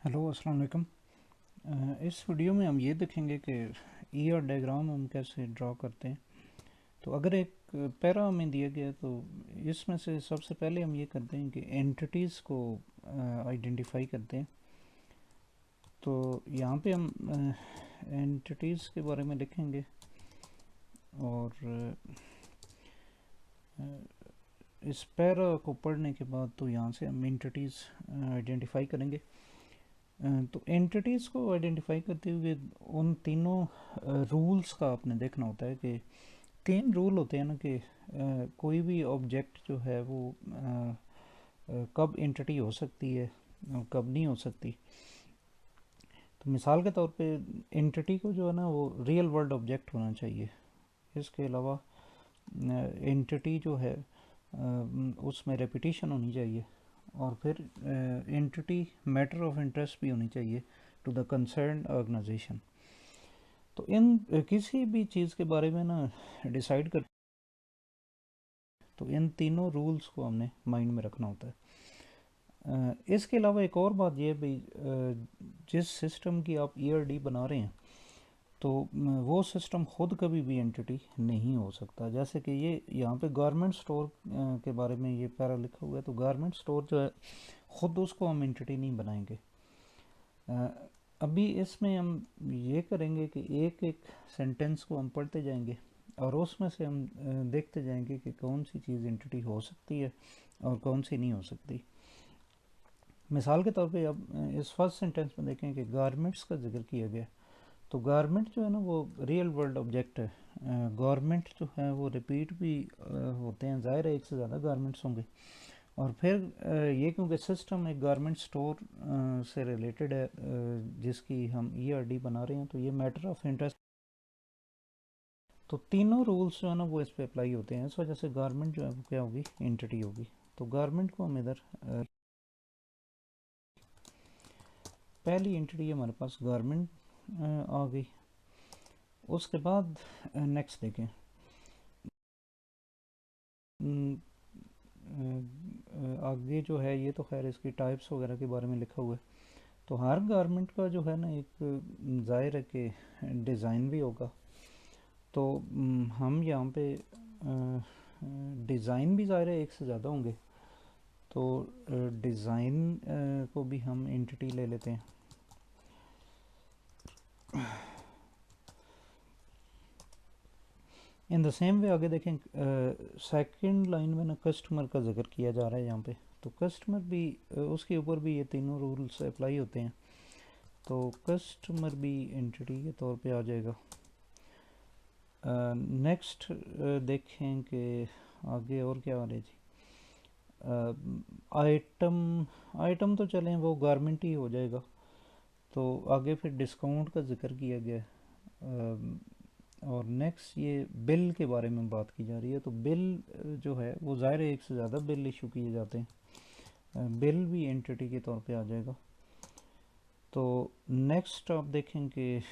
Hello अस्सलाम वालेकुम। इस वीडियो में हम ये देखेंगे कि ईआर डायग्राम हम कैसे ड्रा करते हैं। तो अगर एक पैरा हमें दिया गया है तो इसमें से सबसे पहले हम ये करते हैं कि एंटिटीज़ को आइडेंटिफाई करते हैं। तो यहाँ पे हम एंटिटीज़ के बारे में लिखेंगे और इस पैरा को पढ़ने के बाद तो यहाँ से हम एंटिटीज़ आइडेंटिफाई करेंगे। तो एंटिटीज़ को आइडेंटिफाई करते हुए उन तीनों रूल्स का आपने देखना होता है कि तीन रूल होते हैं ना कि कोई भी ऑब्जेक्ट जो है वो कब एंटिटी हो सकती है और कब नहीं हो सकती। तो मिसाल के तौर पे एंटिटी को जो है ना वो रियल वर्ल्ड ऑब्जेक्ट होना चाहिए। इसके अलावा एंटिटी जो है उसमें रेपिटेशन होनी चाहिए और फिर एंटिटी मैटर ऑफ इंटरेस्ट भी होनी चाहिए टू द कंसर्न ऑर्गेनाइजेशन। तो इन किसी भी चीज़ के बारे में ना डिसाइड कर तो इन तीनों रूल्स को हमने माइंड में रखना होता है। इसके अलावा एक और बात यह भाई, जिस सिस्टम की आप ईआरडी बना रहे हैं तो वो सिस्टम खुद कभी भी एंटिटी नहीं हो सकता। जैसे कि ये यहाँ पे गारमेंट स्टोर के बारे में ये पैरा लिखा हुआ है, तो गारमेंट स्टोर जो है ख़ुद उसको हम एंटिटी नहीं बनाएंगे। अभी इसमें हम ये करेंगे कि एक एक सेंटेंस को हम पढ़ते जाएंगे और उसमें से हम देखते जाएंगे कि कौन सी चीज़ एंटिटी हो सकती है और कौन सी नहीं हो सकती। मिसाल के तौर पे अब इस फर्स्ट सेंटेंस में देखें कि गारमेंट्स का जिक्र किया गया। तो गारमेंट जो है ना वो रियल वर्ल्ड ऑब्जेक्ट है। गारमेंट जो है वो रिपीट भी होते हैं, ज़ाहिर है एक से ज़्यादा गारमेंट्स होंगे। और फिर ये क्योंकि सिस्टम एक गारमेंट स्टोर से रिलेटेड है जिसकी हम ईआरडी बना रहे हैं, तो ये मैटर ऑफ इंटरेस्ट। तो तीनों रूल्स जो है ना वो इस पर अप्लाई होते हैं। इस वजह से गारमेंट जो है वो क्या होगी, एंटिटी होगी। तो गारमेंट को हम इधर पहली एंटिटी हमारे पास गारमेंट आ गई। उसके बाद नेक्स्ट देखें, आगे जो है ये तो खैर इसकी टाइप्स वगैरह के बारे में लिखा हुआ है। तो हर गारमेंट का जो है ना एक ज़ाहिर है कि डिज़ाइन भी होगा। तो हम यहाँ पे डिज़ाइन भी ज़ाहिर है एक से ज़्यादा होंगे। तो डिज़ाइन को भी हम एंटिटी ले लेते हैं। इन द सेम वे आगे देखें, सेकंड लाइन में ना कस्टमर का जिक्र किया जा रहा है यहाँ पे। तो कस्टमर भी उसके ऊपर भी ये तीनों रूल्स अप्लाई होते हैं। तो कस्टमर भी एंटिटी के तौर पे आ जाएगा। नेक्स्ट देखें कि आगे और क्या आ रहा है जी। आइटम आइटम तो चलें वो गारमेंट ही हो जाएगा। तो आगे फिर डिस्काउंट का जिक्र किया गया है। और नेक्स्ट ये बिल के बारे में बात की जा रही है। तो बिल जो है वो ज़ाहिर है एक से ज़्यादा बिल इशू किए जाते हैं। बिल भी एंटिटी के तौर पे आ जाएगा। तो नेक्स्ट आप देखें कि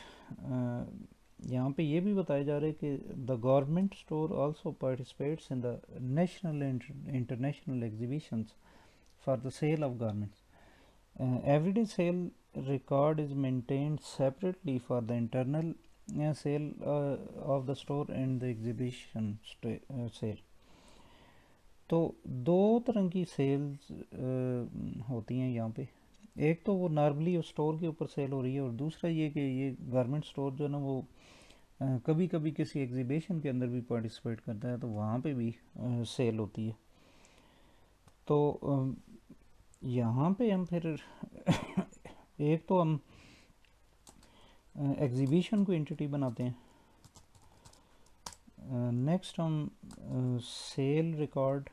यहाँ पे ये भी बताया जा रहा है कि the government store also participates in the national international exhibitions for the sale of garments. Everyday sale record is maintained separately for the internal sale of the store and the exhibition sale. तो दो तरह की sales होती हैं यहाँ पे। एक तो वो नॉर्मली उस स्टोर के ऊपर सेल हो रही है और दूसरा ये कि ये गारमेंट स्टोर जो है ना वो कभी कभी किसी एग्जीबिशन के अंदर भी पार्टिसिपेट करता है, तो वहाँ पे भी सेल होती है। तो यहाँ पे हम फिर एक तो हम एग्जीबिशन को एंटिटी बनाते हैं। नेक्स्ट हम सेल रिकॉर्ड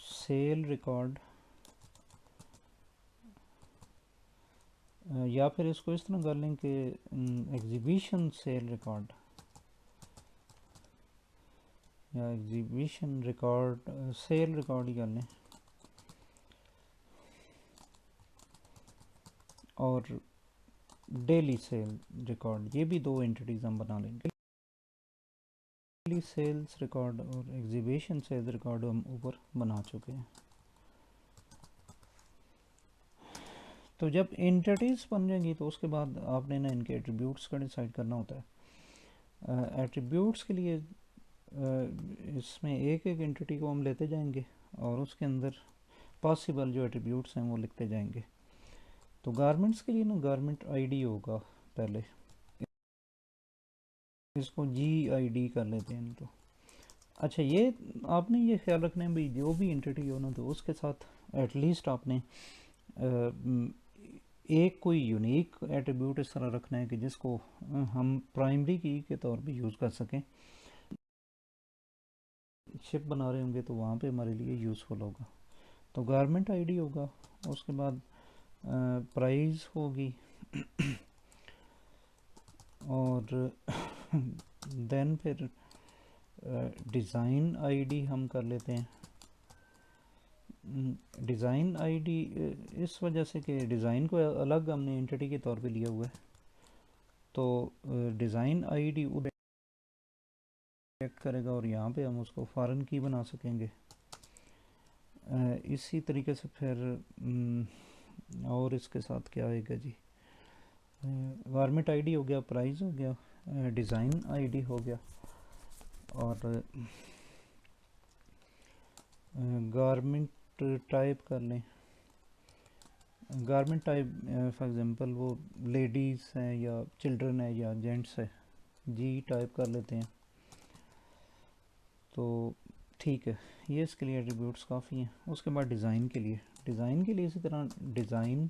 सेल रिकॉर्ड या फिर इसको इस तरह कर लें कि एग्जीबिशन सेल रिकॉर्ड या एग्जीबिशन रिकॉर्ड सेल रिकॉर्ड ही कर लें। और डेली सेल रिकॉर्ड, ये भी दो एंटिटीज़ हम बना लेंगे। डेली सेल्स रिकॉर्ड और एग्जीबिशन सेल्स रिकॉर्ड हम ऊपर बना चुके हैं। तो जब एंटिटीज़ बन जाएंगी तो उसके बाद आपने ना इनके एट्रीब्यूट्स का डिसाइड करना होता है। एट्रीब्यूट्स के लिए इसमें एक एक एंटिटी को हम लेते जाएंगे और उसके अंदर पॉसिबल जो एट्रीब्यूट्स हैं वो लिखते जाएंगे। तो गारमेंट्स के लिए ना गारमेंट आईडी होगा, पहले इसको GID कर लेते हैं इनको। अच्छा, ये आपने ये ख्याल रखना है भाई, जो भी एंटिटी हो ना तो उसके साथ एटलीस्ट आपने एक कोई यूनिक एट्रीब्यूट इस तरह रखना है कि जिसको हम प्राइमरी की के तौर पे यूज़ कर सकें। शिप बना रहे होंगे तो वहाँ पे हमारे लिए यूज़फुल होगा। तो गारमेंट आईडी होगा, उसके बाद प्राइस होगी और देन फिर डिज़ाइन आईडी हम कर लेते हैं। डिज़ाइन आईडी इस वजह से कि डिज़ाइन को अलग हमने एंटिटी के तौर पे लिया हुआ है, तो डिज़ाइन आईडी चेक करेगा और यहाँ पे हम उसको फॉरेन की बना सकेंगे। इसी तरीके से फिर और इसके साथ क्या आएगा जी, गारमेंट आईडी हो गया, प्राइस हो गया, डिज़ाइन आईडी हो गया, और गारमेंट टाइप कर लें। गारमेंट टाइप फॉर एग्जांपल वो लेडीज़ हैं या चिल्ड्रन है या जेंट्स है, जी टाइप कर लेते हैं। तो ठीक है, ये इसके लिए एट्रीब्यूट्स काफ़ी हैं। उसके बाद डिज़ाइन के लिए इसी तरह डिज़ाइन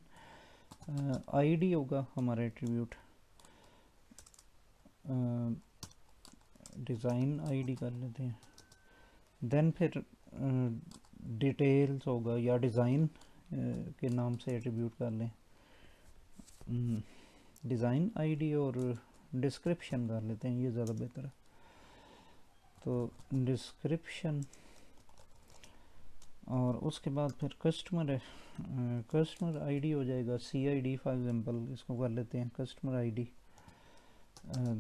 आईडी होगा हमारा एट्रीब्यूट, डिज़ाइन आईडी कर लेते हैं। देन फिर डिटेल्स होगा या डिज़ाइन के नाम से एट्रीब्यूट कर लें, डिज़ाइन आईडी और डिस्क्रिप्शन कर लेते हैं, ये ज़्यादा बेहतर है। तो डिस्क्रिप्शन और उसके बाद फिर कस्टमर है, कस्टमर आईडी हो जाएगा CID फॉर एग्जांपल, इसको कर लेते हैं customer ID.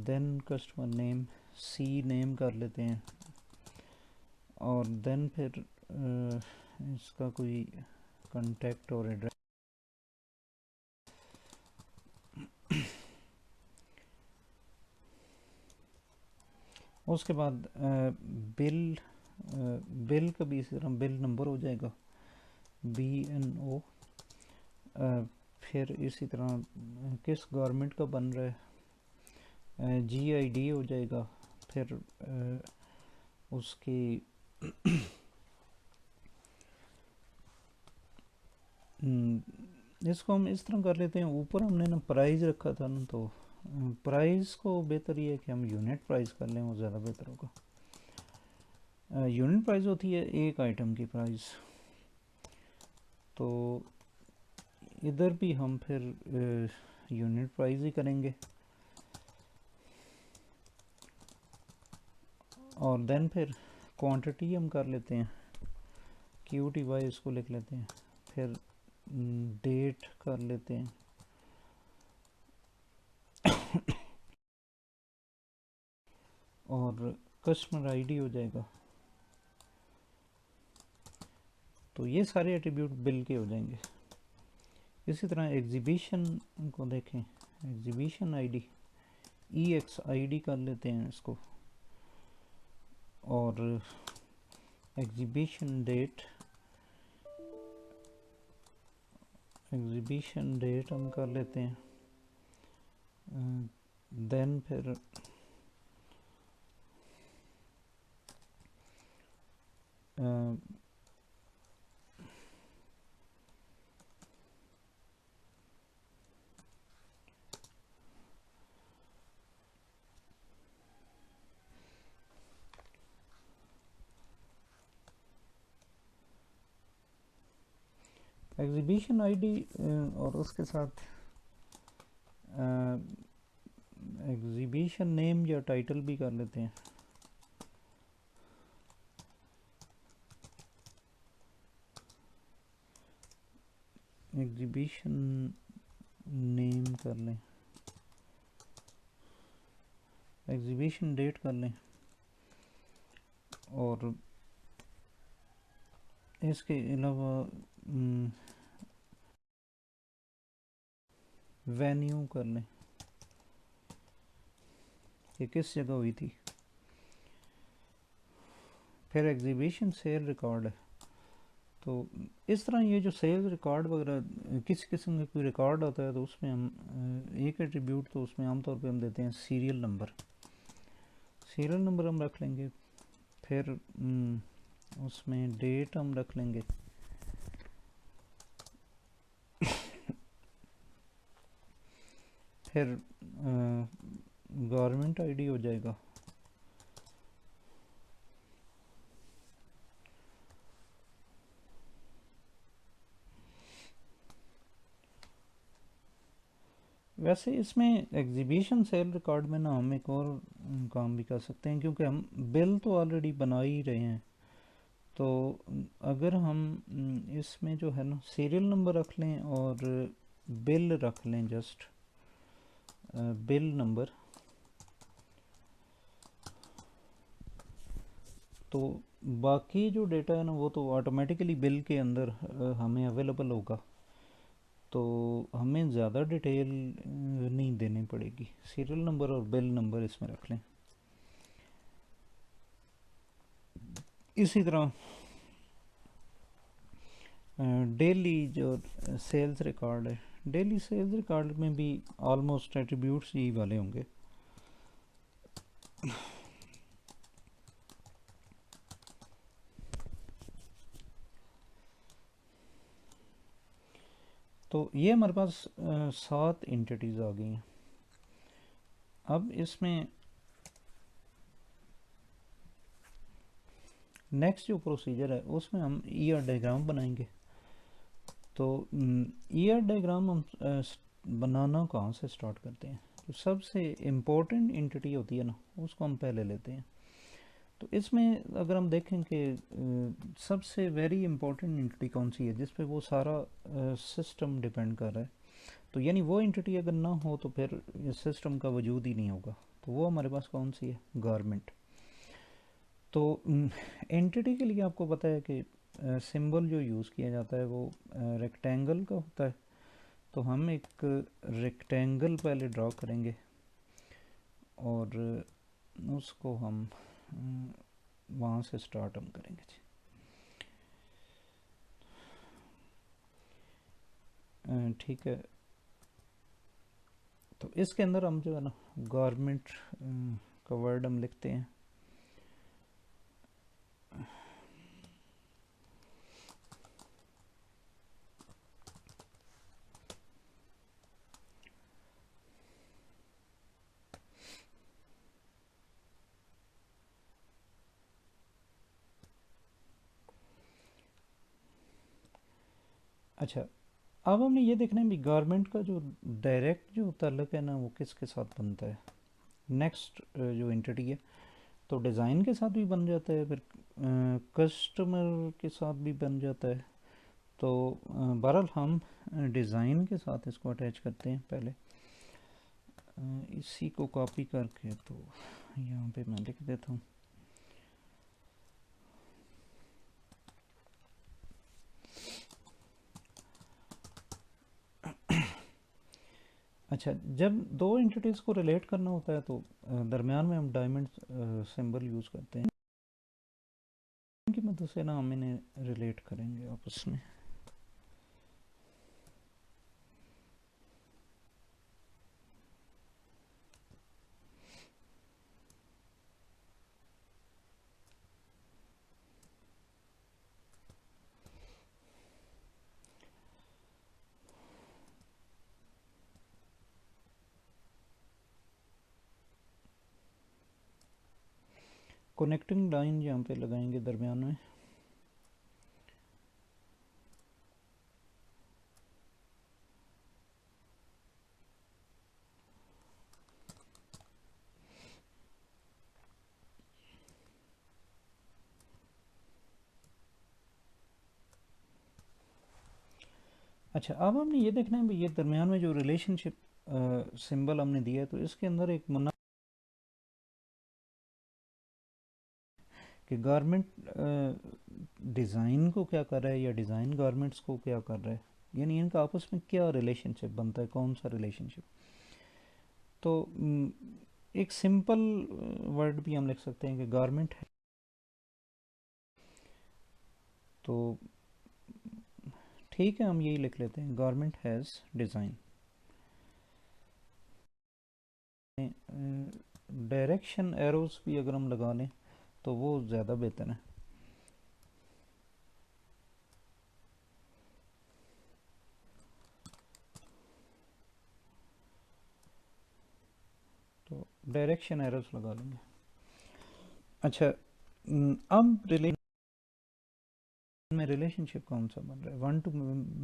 Then customer name C name कर लेते हैं, और देन फिर इसका कोई कॉन्टैक्ट और एड्रेस। उसके बाद बिल का भी इसी तरह बिल नंबर हो जाएगा BNO। फिर इसी तरह किस गवर्नमेंट का बन रहा है GID हो जाएगा। फिर उसकी इसको हम इस तरह कर लेते हैं, ऊपर हमने ना प्राइस रखा था ना, तो प्राइस को बेहतर ये है कि हम यूनिट प्राइस कर लें, वो ज़्यादा बेहतर होगा। यूनिट प्राइस होती है एक आइटम की प्राइस, तो इधर भी हम फिर यूनिट प्राइस ही करेंगे। और देन फिर क्वांटिटी हम कर लेते हैं, QTY इसको लिख लेते हैं। फिर डेट कर लेते हैं और कस्टमर आईडी हो जाएगा। तो ये सारे एट्रीब्यूट बिल के हो जाएंगे। इसी तरह एग्जीबिशन को देखें, एग्जीबिशन आईडी EXID कर लेते हैं इसको, और एग्जीबिशन डेट हम कर लेते हैं। देन फिर एग्जीबिशन आईडी और उसके साथ एग्जीबिशन नेम या टाइटल भी कर लेते हैं। एग्जीबिशन नेम कर लें, एग्जीबिशन डेट कर लें, और इसके अलावा वेन्यू कर लें, ये किस जगह हुई थी। फिर एग्जीबिशन सेल रिकॉर्ड है, तो इस तरह ये जो सेल्स रिकॉर्ड वगैरह किस किस्म का कोई रिकॉर्ड होता है तो उसमें हम एक एट्रीब्यूट तो उसमें आमतौर पे हम देते हैं सीरियल नंबर। सीरियल नंबर हम रख लेंगे, फिर उसमें डेट हम रख लेंगे, फिर गवर्नमेंट आईडी हो जाएगा, वैसे इसमें एग्जीबिशन सेल रिकॉर्ड में ना हम एक और काम भी कर सकते हैं, क्योंकि हम बिल तो ऑलरेडी बना ही रहे हैं, तो अगर हम इसमें जो है ना सीरियल नंबर रख लें और बिल रख लें, जस्ट बिल नंबर, तो बाकी जो डेटा है ना वो तो ऑटोमेटिकली बिल के अंदर हमें अवेलेबल होगा, तो हमें ज़्यादा डिटेल नहीं देनी पड़ेगी। सीरियल नंबर और बिल नंबर इसमें रख लें। इसी तरह डेली जो सेल्स रिकॉर्ड है, डेली सेल्स रिकॉर्ड में भी ऑलमोस्ट एट्रीब्यूट्स यही वाले होंगे। तो ये हमारे पास 7 एंटिटीज़ आ गई हैं। अब इसमें नेक्स्ट जो प्रोसीजर है उसमें हम ईआर डायग्राम बनाएंगे। तो ईआर डायग्राम हम बनाना कहाँ से स्टार्ट करते हैं, तो सबसे इम्पोर्टेंट एंटिटी होती है ना उसको हम पहले लेते हैं। तो इसमें अगर हम देखें कि सबसे वेरी इंपॉर्टेंट एंटिटी कौन सी है जिस पे वो सारा सिस्टम डिपेंड कर रहा है, तो यानी वो एंटिटी अगर ना हो तो फिर इस सिस्टम का वजूद ही नहीं होगा। तो वो हमारे पास कौन सी है, गारमेंट। तो एंटिटी के लिए आपको पता है कि सिंबल जो यूज़ किया जाता है वो रेक्टेंगल का होता है। तो हम एक रेक्टेंगल पहले ड्रॉ करेंगे और उसको हम वहाँ से स्टार्ट हम करेंगे जी। ठीक है, तो इसके अंदर हम जो है ना गवर्नमेंट का वर्ड हम लिखते हैं। अच्छा, अब हमने ये देखना है भी गवर्नमेंट का जो डायरेक्ट जो ताल्लुक है ना वो किसके साथ बनता है। नेक्स्ट जो एंटिटी है तो डिज़ाइन के साथ भी बन जाता है, फिर कस्टमर के साथ भी बन जाता है। तो बहरहाल हम डिज़ाइन के साथ इसको अटैच करते हैं पहले। इसी को कॉपी करके तो यहाँ पे मैं लिख देता हूँ। अच्छा, जब दो एंटिटीज़ को रिलेट करना होता है तो दरमियान में हम डायमंड सिंबल यूज़ करते हैं, इनकी मदद से ना हम इन्हें रिलेट करेंगे आपस में। कनेक्टिंग लाइन यहाँ पे लगाएंगे दरमियान में। अच्छा, अब हमने ये देखना है भी ये दरमियान में जो रिलेशनशिप सिंबल हमने दिया है तो इसके अंदर एक मुन्ना कि गारमेंट डिज़ाइन को क्या कर रहा है या डिज़ाइन गारमेंट्स को क्या कर रहा है। यानी इनका आपस में क्या रिलेशनशिप बनता है, कौन सा रिलेशनशिप। तो एक सिंपल वर्ड भी हम लिख सकते हैं कि गारमेंट है। तो ठीक है, हम यही लिख लेते हैं, garment has design. Direction arrows भी अगर हम लगा लें तो वो ज़्यादा बेहतर है। तो डायरेक्शन एरोस लगा लेंगे। अच्छा, अब में रिलेशनशिप कौन सा बन रहा है, वन टू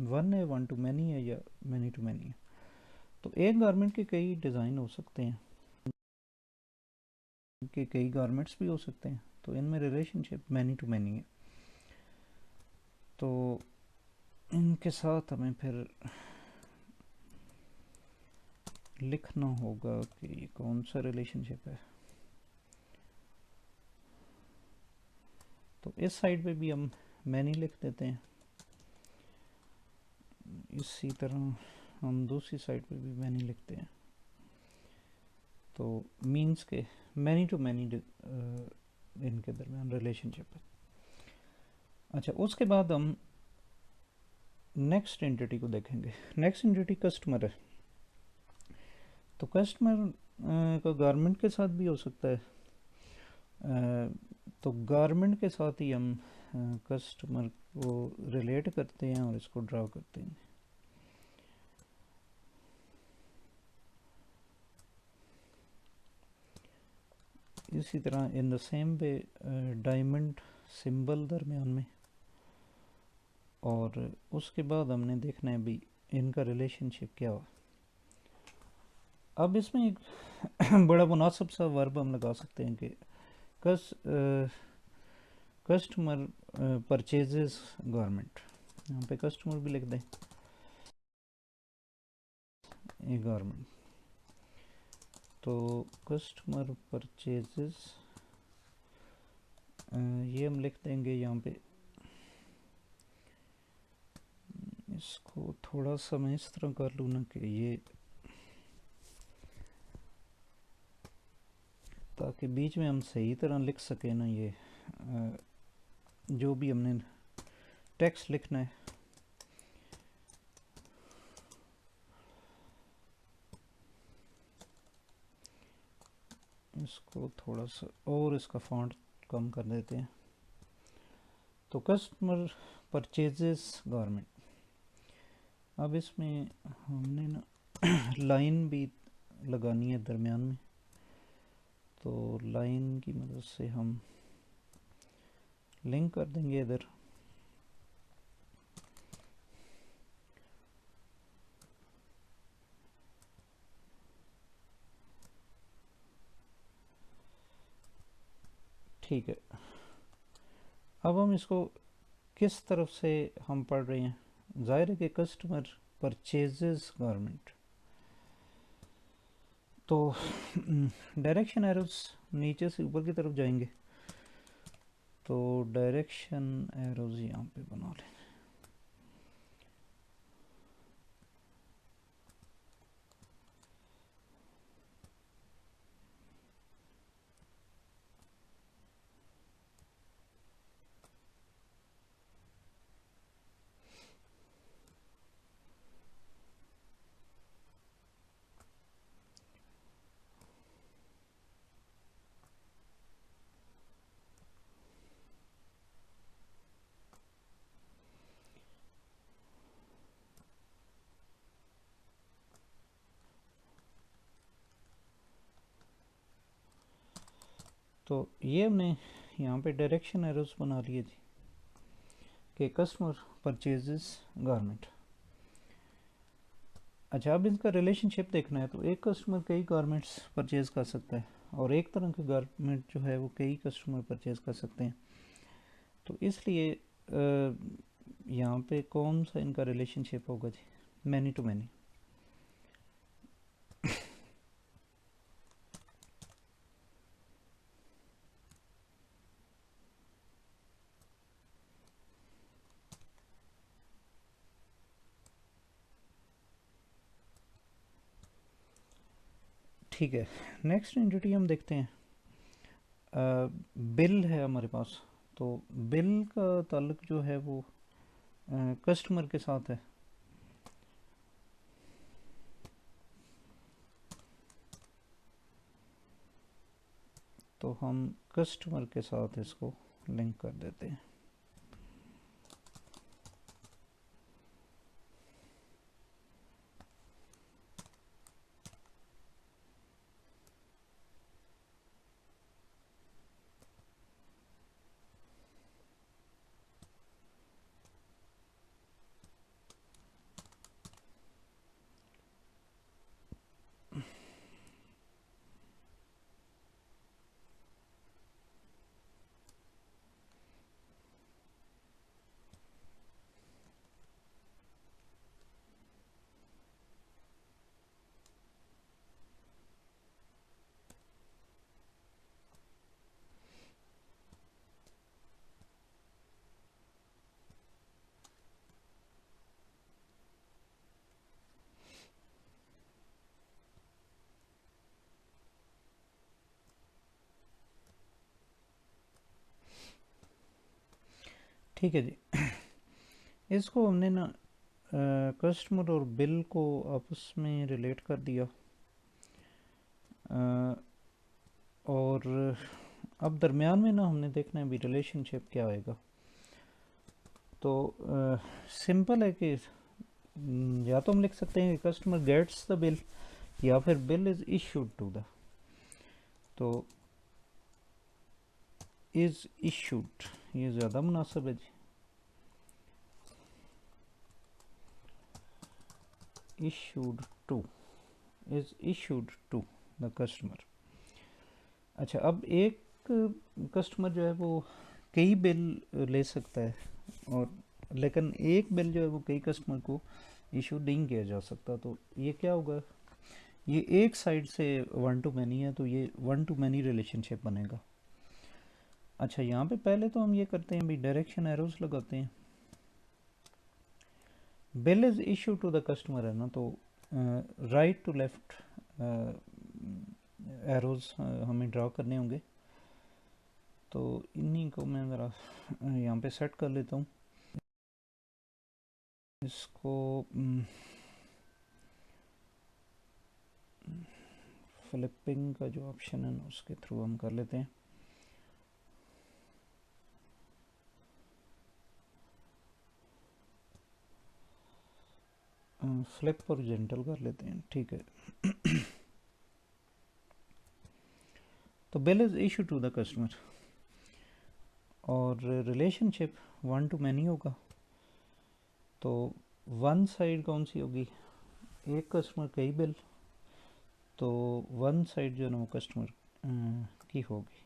वन है, वन टू मैनी है, या मैनी टू मैनी है। तो एक गारमेंट के कई डिज़ाइन हो सकते हैं, के कई गारमेंट्स भी हो सकते हैं, तो इनमें रिलेशनशिप मैनी टू मैनी है। तो इनके साथ हमें फिर लिखना होगा कि ये कौन सा रिलेशनशिप है। तो इस साइड पे भी हम मैनी लिख देते हैं, इसी तरह हम दूसरी साइड पे भी मैनी लिखते हैं। तो मीन्स के मैनी टू मैनी इनके दरमियान रिलेशनशिप है। अच्छा, उसके बाद हम नेक्स्ट एंटिटी को देखेंगे। नेक्स्ट एंटिटी कस्टमर है। तो कस्टमर का गारमेंट के साथ भी हो सकता है। तो गारमेंट के साथ ही हम कस्टमर को रिलेट करते हैं और इसको ड्रा करते हैं। इसी तरह in the same way diamond symbol दरमियान में, और उसके बाद हमने देखना है भी इनका रिलेशनशिप क्या हो। अब इसमें एक बड़ा मुनासिब सा वर्ब हम लगा सकते हैं कि कस कस्टमर परचेजेस गारमेंट। यहाँ पे कस्टमर भी लिख दें, ये गारमेंट। तो कस्टमर परचेजेस, ये हम लिख देंगे यहाँ पे। इसको थोड़ा सा मैं इस तरह कर लूँ ना कि ये, ताकि बीच में हम सही तरह लिख सकें ना, ये जो भी हमने टेक्स्ट लिखना है। इसको थोड़ा सा और इसका फॉन्ट कम कर देते हैं। तो कस्टमर परचेजेस गारमेंट। अब इसमें हमने ना लाइन भी लगानी है दरमियान में, तो लाइन की मदद से हम लिंक कर देंगे इधर। ठीक है, अब हम इसको किस तरफ से हम पढ़ रहे हैं, जाहिर है कि कस्टमर परचेजेस गारमेंट। तो डायरेक्शन एरोस नीचे से ऊपर की तरफ जाएंगे, तो डायरेक्शन एरोज यहाँ पे बना लें। तो ये हमने यहाँ पे डायरेक्शन एरोज बना लिए थी कि कस्टमर परचेजेस गारमेंट। अच्छा, अब इनका रिलेशनशिप देखना है, तो एक कस्टमर कई गारमेंट्स परचेज कर सकता है, और एक तरह के गारमेंट जो है वो कई कस्टमर परचेज कर सकते हैं। तो इसलिए यहाँ पे कौन सा इनका रिलेशनशिप होगा जी, मैनी टू मैनी। ठीक है, नेक्स्ट एंटिटी हम देखते हैं। बिल है हमारे पास, तो बिल का ताल्लुक जो है वो कस्टमर के साथ है। तो हम कस्टमर के साथ इसको लिंक कर देते हैं। ठीक है जी, इसको हमने ना कस्टमर और बिल को आपस में रिलेट कर दिया। और अब दरमियान में ना हमने देखना है भी रिलेशनशिप क्या आएगा। तो सिंपल है कि या तो हम लिख सकते हैं कि कस्टमर गेट्स द बिल, या फिर bill is issued to the. तो इज़ इशूड ये ज़्यादा मुनासिब है जी। Issued to, is issued to the customer. अच्छा, अब एक कस्टमर जो है वो कई बिल ले सकता है, और लेकिन एक बिल जो है वो कई कस्टमर को इशू नहीं किया जा सकता। तो ये क्या होगा, ये एक साइड से वन टू मैनी है, तो ये वन टू मैनी रिलेशनशिप बनेगा। अच्छा, यहाँ पे पहले तो हम ये करते हैं भाई, डायरेक्शन एरोज लगाते हैं। Bill is issue to the customer है ना, तो राइट टू लेफ्ट एरोज हमें ड्रा करने होंगे। तो इन्हीं को मैं ज़रा यहाँ पे सेट कर लेता हूँ। इसको फ्लिपिंग का जो ऑप्शन है ना उसके थ्रू हम कर लेते हैं। फ्लिप और जेंटल कर लेते हैं, ठीक है। तो bill is issue to the customer, और रिलेशनशिप वन टू मैनी होगा। तो वन साइड कौन सी होगी, एक कस्टमर कई बिल, तो वन साइड जो है ना वो कस्टमर की होगी।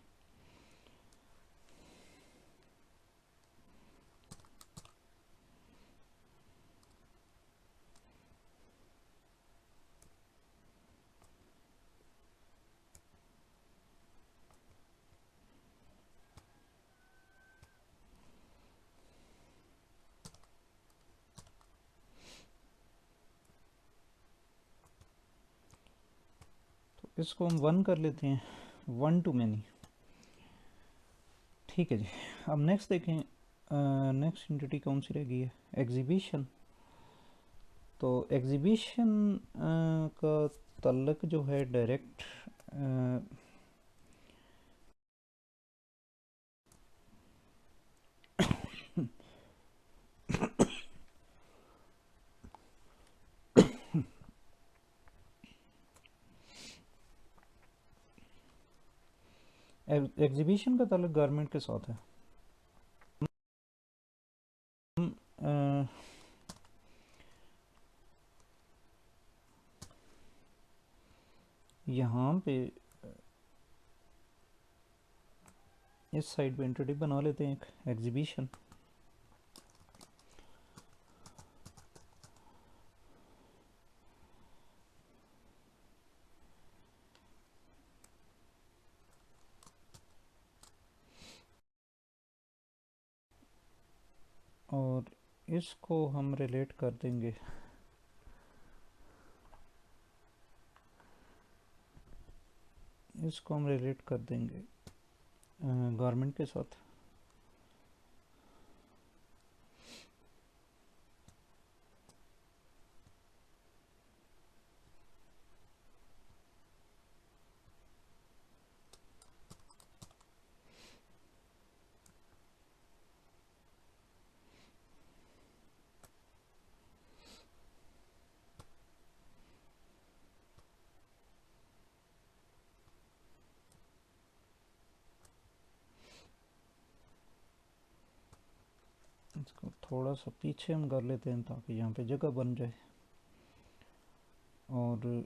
तो इसको हम वन कर लेते हैं, वन टू मैनी। ठीक है जी, अब नेक्स्ट देखें। नेक्स्ट एंटिटी कौन सी रह गई है, एग्जीबिशन। तो एग्जीबिशन का तल्लक जो है डायरेक्ट एग्जीबिशन का ताल्लुक गारमेंट के साथ है। हम यहाँ पे इस साइड पे एंटिटी बना लेते हैं एक एग्जीबिशन। और इसको हम रिलेट कर देंगे इसको हम रिलेट कर देंगे गवर्नमेंट के साथ। इसको थोड़ा सा पीछे हम कर लेते हैं ताकि यहाँ पे जगह बन जाए। और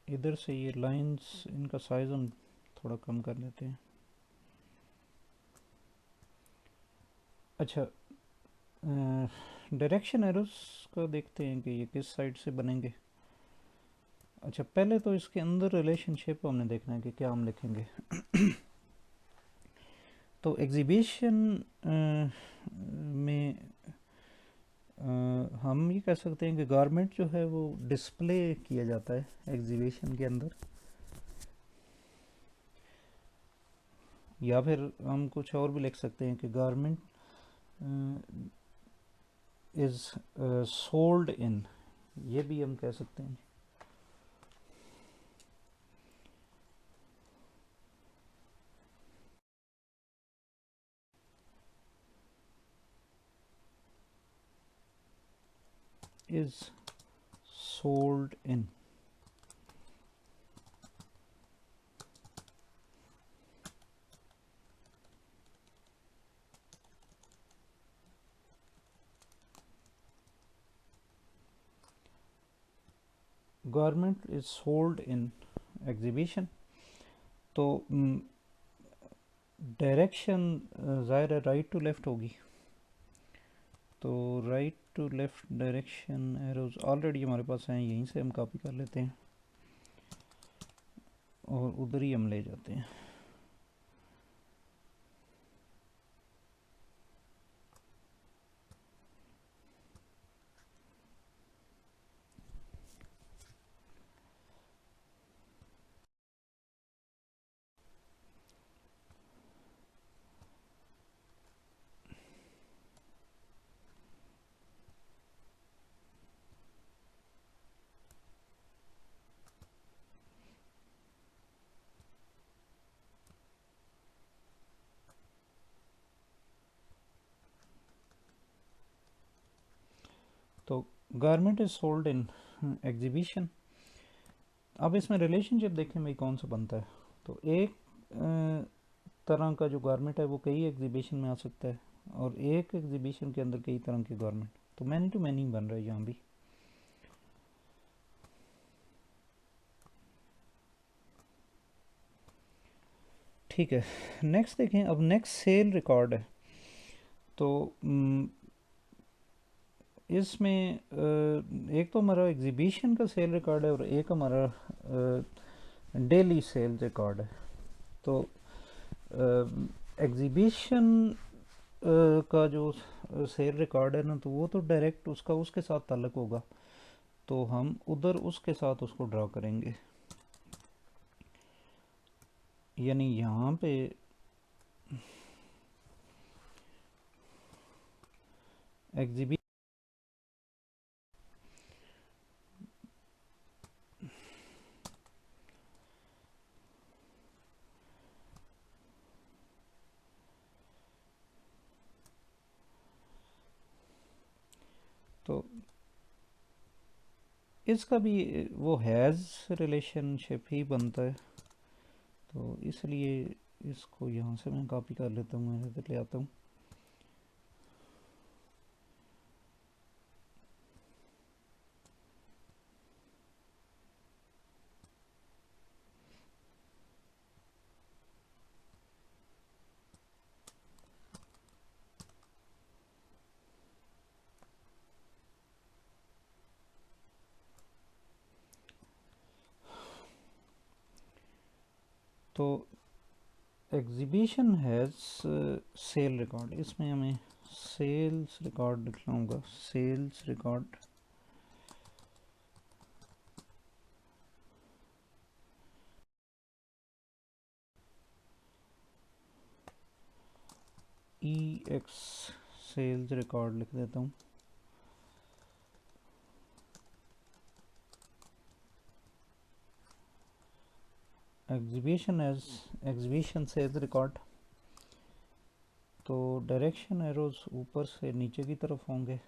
इधर से ये लाइंस, इनका साइज़ हम थोड़ा कम कर लेते हैं। अच्छा, डायरेक्शन एरोस का देखते हैं कि ये किस साइड से बनेंगे। अच्छा, पहले तो इसके अंदर रिलेशनशिप हमने देखना है कि क्या हम लिखेंगे। तो एग्जीबिशन में हम ये कह सकते हैं कि गारमेंट जो है वो डिस्प्ले किया जाता है एग्जीबिशन के अंदर, या फिर हम कुछ और भी लिख सकते हैं कि गारमेंट इज़ सोल्ड इन, ये भी हम कह सकते हैं। Is sold in. Garment is sold in exhibition. तो डायरेक्शन ज़ाहिर है राइट टू लेफ़्ट होगी। तो right to left direction arrows already हमारे पास हैं, यहीं से हम कॉपी कर लेते हैं और उधर ही हम ले जाते हैं। तो garment is sold in exhibition. अब इसमें रिलेशनशिप देखें भाई कौन सा बनता है। तो एक तरह का जो गारमेंट है वो कई एग्जीबिशन में आ सकता है, और एक एग्जीबिशन के अंदर कई तरह के गारमेंट, तो मैनी टू मैनी बन रहा है यहाँ भी। ठीक है, नेक्स्ट देखें। अब नेक्स्ट सेल रिकॉर्ड है। तो इसमें एक तो हमारा एग्जीबिशन का सेल रिकॉर्ड है और एक हमारा डेली सेल रिकॉर्ड है। तो एग्जीबिशन का जो सेल रिकॉर्ड है ना, तो वो तो डायरेक्ट उसका उसके साथ ताल्लुक़ होगा, तो हम उधर उसके साथ उसको ड्रा करेंगे। यानी यहाँ पे एग्जीबिशन, तो इसका भी वो हैज़ रिलेशनशिप ही बनता है। तो इसलिए इसको यहाँ से मैं कॉपी कर लेता हूँ, मैं इधर ले आता हूँ। तो एग्जीबिशन हैज़ सेल रिकॉर्ड, इसमें हमें सेल्स रिकॉर्ड लिखना होगा, sales record EX sales record लिख देता हूँ। Exhibition as exhibition sales record. तो डायरेक्शन एरोज ऊपर से नीचे की तरफ होंगे।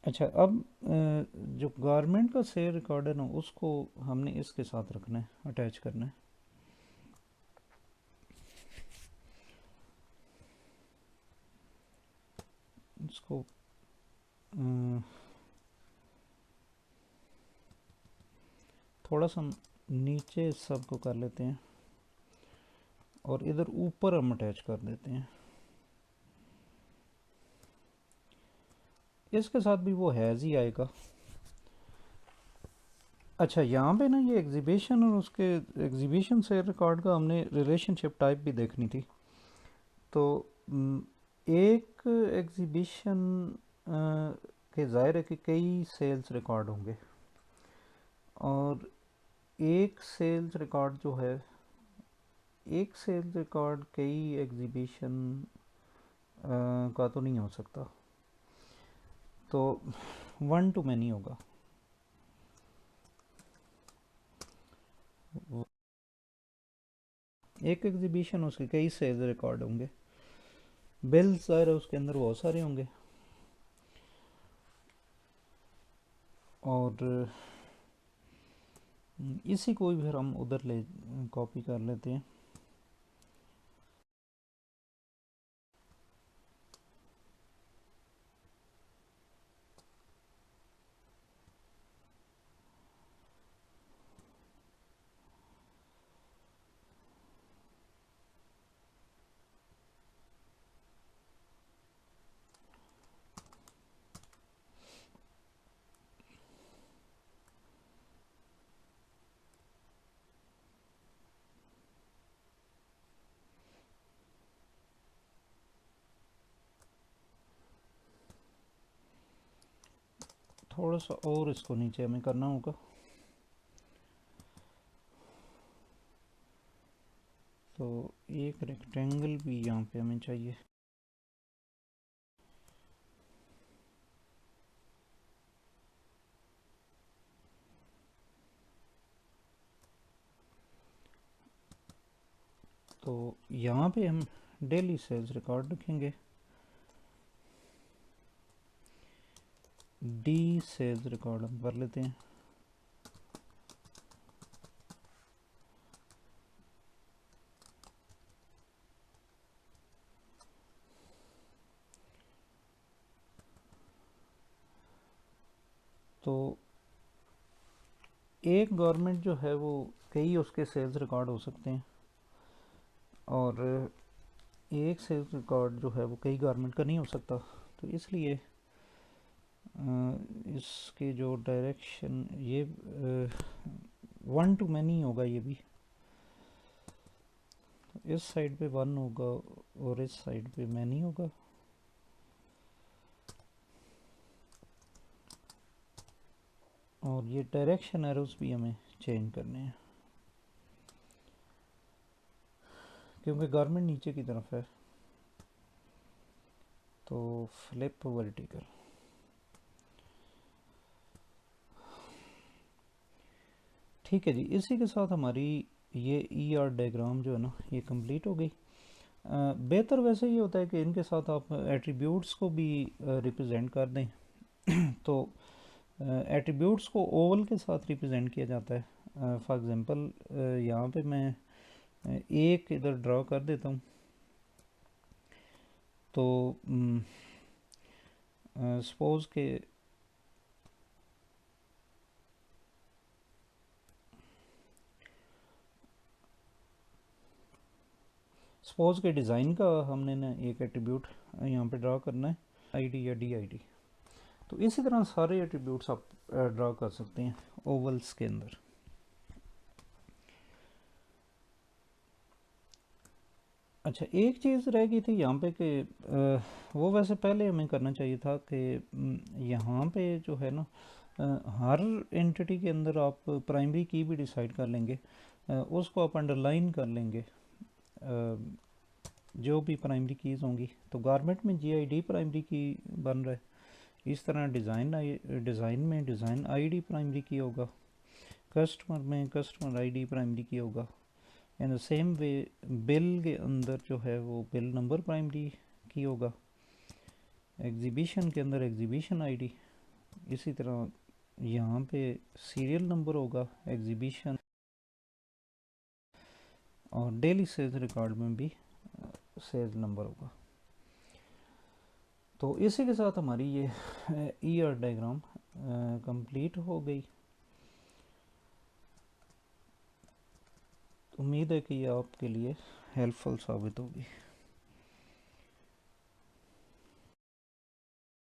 अच्छा, अब जो गारमेंट का सेल रिकॉर्ड है ना, उसको हमने इसके साथ रखना है, अटैच करना है। इसको थोड़ा सा नीचे सबको कर लेते हैं और इधर ऊपर हम अटैच कर देते हैं। इसके साथ भी वो हैज़ ही आएगा। अच्छा, यहाँ पे ना ये एग्जीबिशन और उसके एग्जीबिशन से रिकॉर्ड का हमने रिलेशनशिप टाइप भी देखनी थी। तो एक एग्जीबिशन के ज़ाहिर है कि कई सेल्स रिकॉर्ड होंगे, और एक सेल्स रिकॉर्ड जो है, एक सेल्स रिकॉर्ड कई एग्जीबिशन का तो नहीं हो सकता, तो वन टू मैनी होगा। एक एग्जीबिशन उसके कई सेल्स रिकॉर्ड होंगे, बिल्स ज़ाहिर है उसके अंदर बहुत सारे होंगे। और इसी को भी फिर हम उधर ले कॉपी कर लेते हैं। थोड़ा सा और इसको नीचे हमें करना होगा। तो एक रेक्टेंगल भी यहाँ पे हमें चाहिए। तो यहाँ पे हम डेली सेल्स रिकॉर्ड रखेंगे, डी सेल्स रिकॉर्ड हम कर लेते हैं। तो एक गवर्नमेंट जो है वो कई उसके सेल्स रिकॉर्ड हो सकते हैं, और एक सेल्स रिकॉर्ड जो है वो कई गवर्नमेंट का नहीं हो सकता। तो इसलिए इसके जो डायरेक्शन, ये वन टू मैनी होगा। ये भी इस साइड पे वन होगा और इस साइड पे मैनी होगा। और ये डायरेक्शन एरोस भी हमें चेंज करने हैं, क्योंकि गारमेंट नीचे की तरफ है। तो फ्लिप वर्टिकल। ठीक है जी, इसी के साथ हमारी ये ई आर डायग्राम जो है ना, ये कंप्लीट हो गई। बेहतर वैसे ये होता है कि इनके साथ आप एट्रीब्यूट्स को भी रिप्रेजेंट कर दें। तो एट्रीब्यूट्स को ओवल के साथ रिप्रेजेंट किया जाता है। फॉर एग्जांपल यहाँ पे मैं एक इधर ड्रा कर देता हूँ। तो सपोज़ के डिज़ाइन का हमने ना एक एट्रीब्यूट यहाँ पे ड्रा करना है, आईडी या डी आई डी। तो इसी तरह सारे एट्रीब्यूट्स आप ड्रा कर सकते हैं ओवल्स के अंदर। अच्छा, एक चीज़ रह गई थी यहाँ पे कि वो वैसे पहले हमें करना चाहिए था कि यहाँ पे जो है ना, हर एंटिटी के अंदर आप प्राइमरी की भी डिसाइड कर लेंगे, उसको आप अंडरलाइन कर लेंगे, जो भी प्राइमरी कीज़ होंगी। तो गारमेंट में GID प्राइमरी की बन रहा है, इस तरह डिज़ाइन में डिज़ाइन ID प्राइमरी की होगा, कस्टमर में कस्टमर ID प्राइमरी की होगा। In the same way bill के अंदर जो है वो बिल नंबर प्राइमरी की होगा, एग्जीबिशन के अंदर एग्जीबिशन आईडी, इसी तरह यहाँ पे सीरियल नंबर होगा एग्जीबिशन, और डेली सेल्स रिकॉर्ड में भी सेल्स नंबर होगा। तो इसी के साथ हमारी ये ER डायग्राम कंप्लीट हो गई। उम्मीद है कि ये आपके लिए हेल्पफुल साबित होगी।